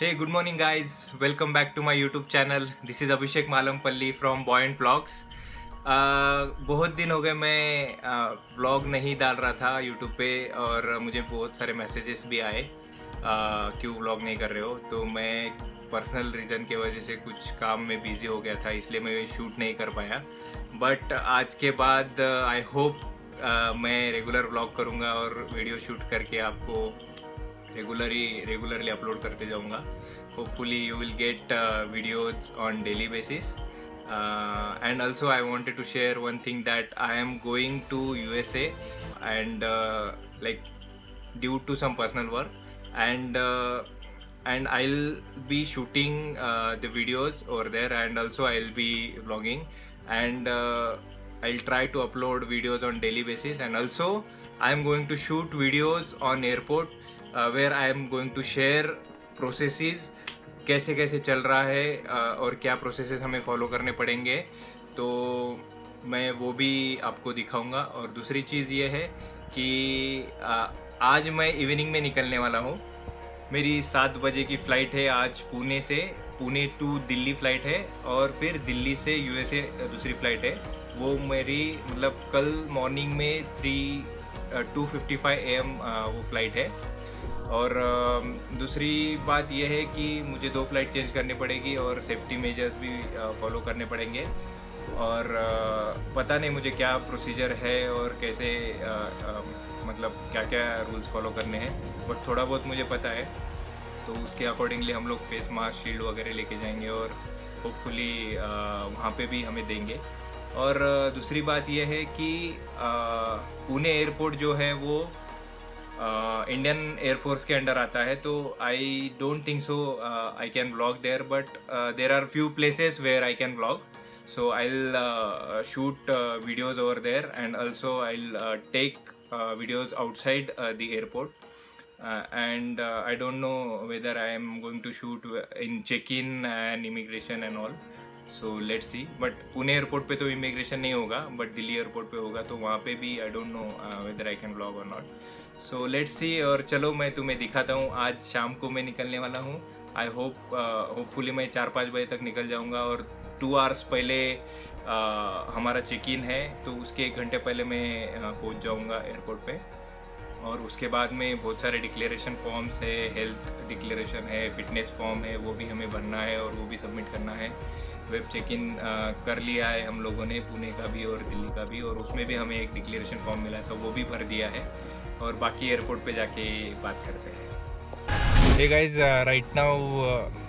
Hey, good morning, guys. Welcome back to my YouTube channel. This is Abhishek Malampalli from Boy and Vlogs. बहुत दिन हो गए मैं vlog नहीं डाल रहा था यूट्यूब पे और मुझे बहुत सारे मैसेजेस भी आए क्यों व्लॉग नहीं कर रहे हो। तो मैं पर्सनल रीज़न की वजह से कुछ काम में बिज़ी हो गया था, इसलिए मैं शूट नहीं कर पाया। बट आज के बाद आई होप मैं रेगुलर व्लॉग करूँगा और वीडियो शूट करके आपको रेगुलरली अपलोड करते जाऊँगा। Hopefully you will get videos on daily basis. And also I wanted to share one thing that I am going to USA and like due to some personal work, and and I'll be shooting the videos over there, and also I'll be vlogging, and I'll try to upload videos on daily basis. And also I'm going to shoot videos on airport where I am going to share processes, कैसे कैसे चल रहा है और क्या processes हमें follow करने पड़ेंगे। तो मैं वो भी आपको दिखाऊंगा। और दूसरी चीज़ ये है कि आज मैं इवनिंग में निकलने वाला हूँ। मेरी 7 बजे की फ़्लाइट है आज पुणे से। पुणे टू दिल्ली फ़्लाइट है और फिर दिल्ली से यूएसए दूसरी फ़्लाइट है। वो मेरी मतलब कल मॉर्निंग में 2:55 AM वो फ़्लाइट है। और दूसरी बात यह है कि मुझे 2 फ्लाइट चेंज करनी पड़ेगी और सेफ्टी मेजर्स भी फॉलो करने पड़ेंगे। और पता नहीं मुझे क्या प्रोसीजर है और कैसे मतलब क्या क्या रूल्स फॉलो करने हैं, बट थोड़ा बहुत मुझे पता है। तो उसके अकॉर्डिंगली हम लोग फेस मास्क, शील्ड वगैरह लेके जाएंगे और होपफुली वहाँ पे भी हमें देंगे। और दूसरी बात यह है कि पुणे एयरपोर्ट जो है वो इंडियन एयरफोर्स के अंडर आता है। तो I don't think so I can vlog there, but there are few places where I can vlog. So I will shoot videos over there, and also I'll take videos outside the airport. And I don't know whether I am going to shoot in check-in and immigration and all. So let's see. But Pune airport पे तो immigration नहीं होगा, but Delhi airport पे होगा, तो वहाँ पे भी I don't know whether I can vlog और नॉट। So let's see. और चलो मैं तुम्हें दिखाता हूँ। आज शाम को मैं निकलने वाला हूँ। आई होपफुली मैं 4-5 बजे तक निकल जाऊँगा। और 2 आवर्स पहले हमारा चेक इन है, तो उसके 1 घंटे पहले मैं पहुँच जाऊँगा एयरपोर्ट पे। और उसके बाद में बहुत सारे डिक्लेरेशन फॉर्म्स है, हेल्थ डिक्लेरेशन है, फिटनेस फॉर्म है, वो भी हमें भरना है और वो भी सबमिट करना है। वेब चेक इन कर लिया है हम लोगों ने, पुणे का भी और दिल्ली का भी, और उसमें भी हमें एक डिक्लेरेशन फॉर्म मिला था, वो भी भर दिया है। और बाकी एयरपोर्ट पे जाके बात करते हैं। Hey guys, right now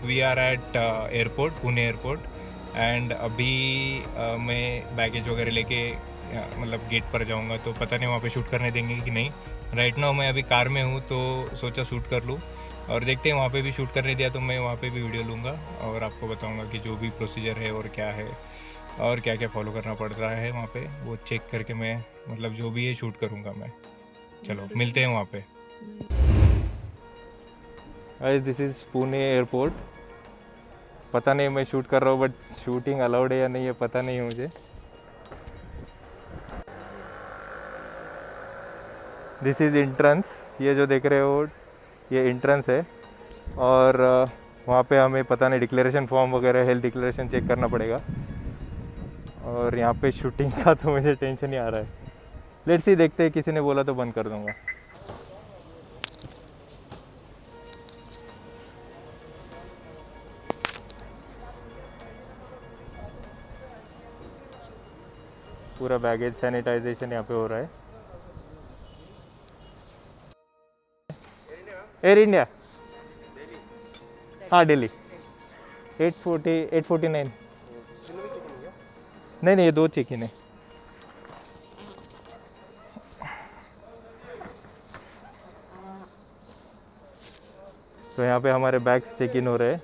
we are at airport, Pune airport. And अभी मैं बैगेज वगैरह लेके मतलब गेट पर जाऊंगा, तो पता नहीं वहाँ पे शूट करने देंगे कि नहीं। राइट नाउ मैं अभी कार में हूँ, तो सोचा शूट कर लूँ। और देखते हैं, वहाँ पे भी शूट करने दिया तो मैं वहाँ पे भी वीडियो लूँगा और आपको बताऊँगा कि जो भी प्रोसीजर है और क्या है और क्या क्या फॉलो करना पड़ रहा है वहाँ पे, वो चेक करके मैं मतलब जो भी है शूट करूँगा मैं। चलो मिलते हैं वहाँ पे। Guys, this is Pune airport. पता नहीं मैं शूट कर रहा हूँ, बट शूटिंग अलाउड है या नहीं है पता नहीं है मुझे। This is entrance. ये जो देख रहे हो ये एंट्रेंस है। और वहाँ पे हमें पता नहीं डिक्लेरेशन फॉर्म वगैरह, हेल्थ डिक्लेरेशन चेक करना पड़ेगा। और यहाँ पे शूटिंग का तो मुझे टेंशन ही आ रहा है। लेट्स सी, देखते हैं, किसी ने बोला तो बंद कर दूँगा। पूरा बैगेज सैनिटाइजेशन यहाँ पे हो रहा है। एयर इंडिया, हाँ दिल्ली 849। नहीं नहीं, ये 2 चेक इन है। तो यहाँ पे हमारे बैग्स चेक इन हो रहे हैं।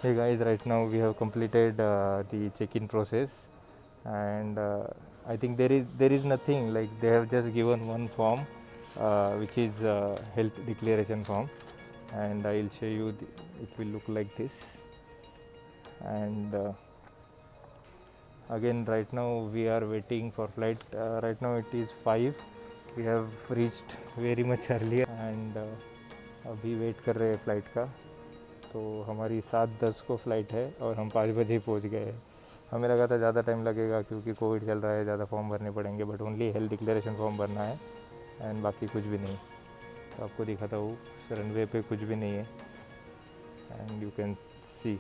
Hey guys, right now we have completed the check-in process, and I think there is nothing, like they have just given one form, which is health declaration form, and I'll show you. It will look like this, and Again, right now we are waiting for flight. Right now it is 5. We have reached very much earlier and अभी wait कर रहे हैं flight का. तो हमारी 7:10 को flight है और हम 5 बजे पहुँच गए. हमें लगा था ज़्यादा टाइम लगेगा क्योंकि कोविड चल रहा है, ज़्यादा फॉर्म भरने पड़ेंगे, but only health declaration form भरना है एंड बाकी कुछ भी नहीं. तो आपको दिखाता हूँ, रनवे पे कुछ भी नहीं है एंड यू कैन सी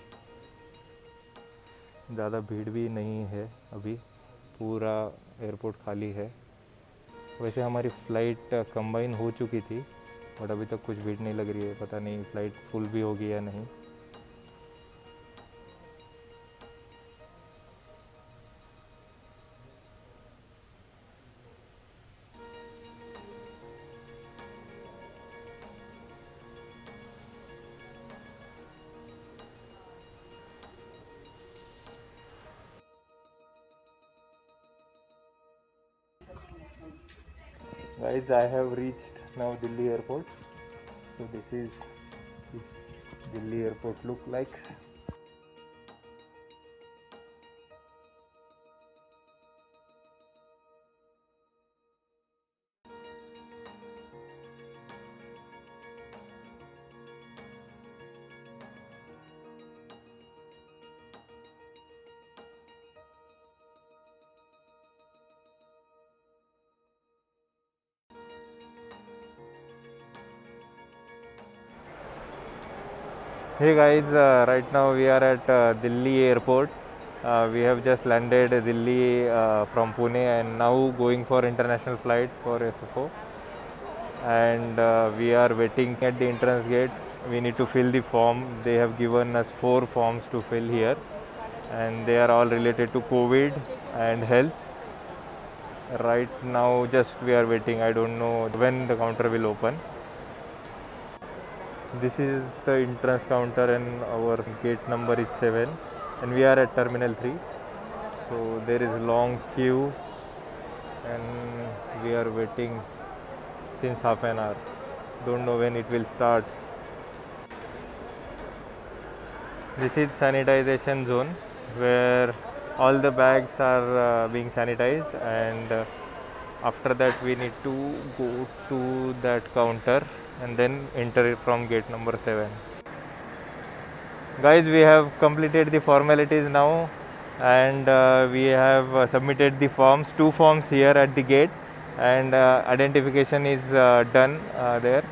ज़्यादा भीड़ भी नहीं है. अभी पूरा एयरपोर्ट खाली है. वैसे हमारी फ़्लाइट कंबाइन हो चुकी थी बट अभी तक कुछ भीड़ नहीं लग रही है. पता नहीं फ़्लाइट फुल भी होगी या नहीं. Guys, I have reached now Delhi airport. So this is Delhi airport look likes. Hey guys, right now we are at Delhi airport. We have just landed Delhi from Pune and now going for international flight for SFO. And we are waiting at the entrance gate. We need to fill the form. They have given us 4 forms to fill here and they are all related to COVID and health. Right now just we are waiting. I don't know when the counter will open. This is the entrance counter and our gate number is 7 and we are at terminal 3. So there is a long queue and we are waiting since half an hour. Don't know when it will start. This is sanitization zone where all the bags are being sanitized and after that we need to go to that counter and then enter from gate number 7. Guys, we have completed the formalities now and we have submitted the forms, 2 forms here at the gate and identification is done there.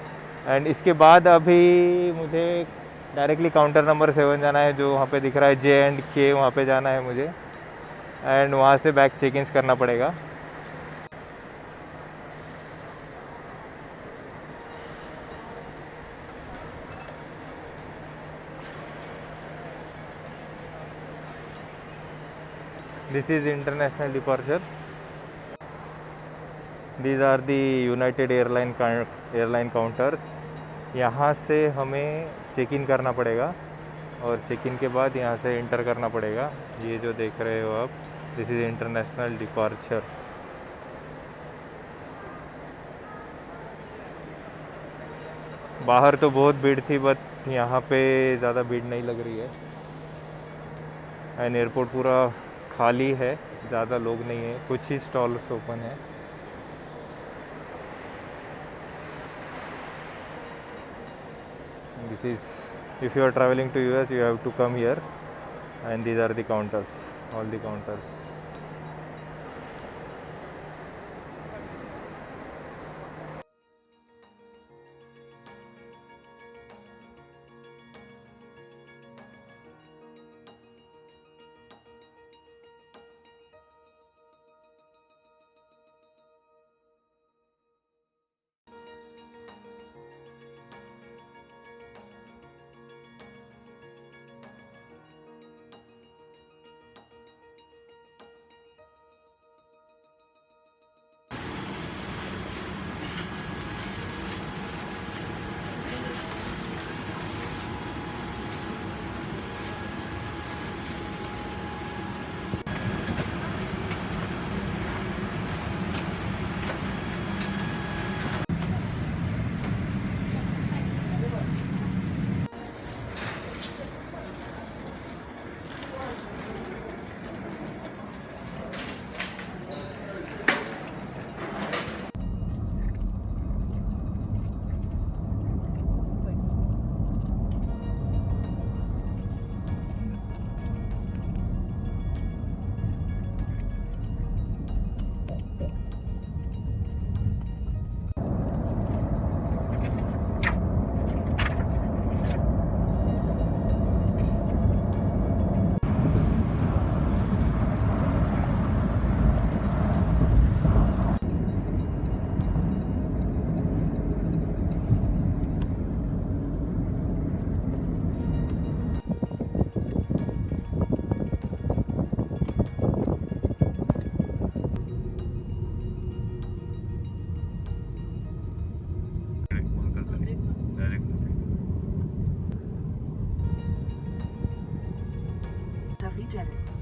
And इसके बाद अभी मुझे directly counter number 7 जाना है जो वहाँ पे दिख रहा है J&K. वहाँ पे जाना है मुझे एंड वहाँ से बैग चेक इन करना पड़ेगा. This is international departure. These are the United Airline counters. यहाँ से हमें चेक इन करना पड़ेगा और चेक इन के बाद यहाँ से इंटर करना पड़ेगा. ये जो देख रहे हो आप, दिस इज़ इंटरनेशनल डिपार्चर. बाहर तो बहुत भीड़ थी बट यहाँ पे ज़्यादा भीड़ नहीं लग रही है एंड एयरपोर्ट पूरा खाली है, ज़्यादा लोग नहीं है, कुछ ही स्टॉल्स ओपन है. This is, if you are traveling to US, you have to come here and these are the counters, all the counters. jealous.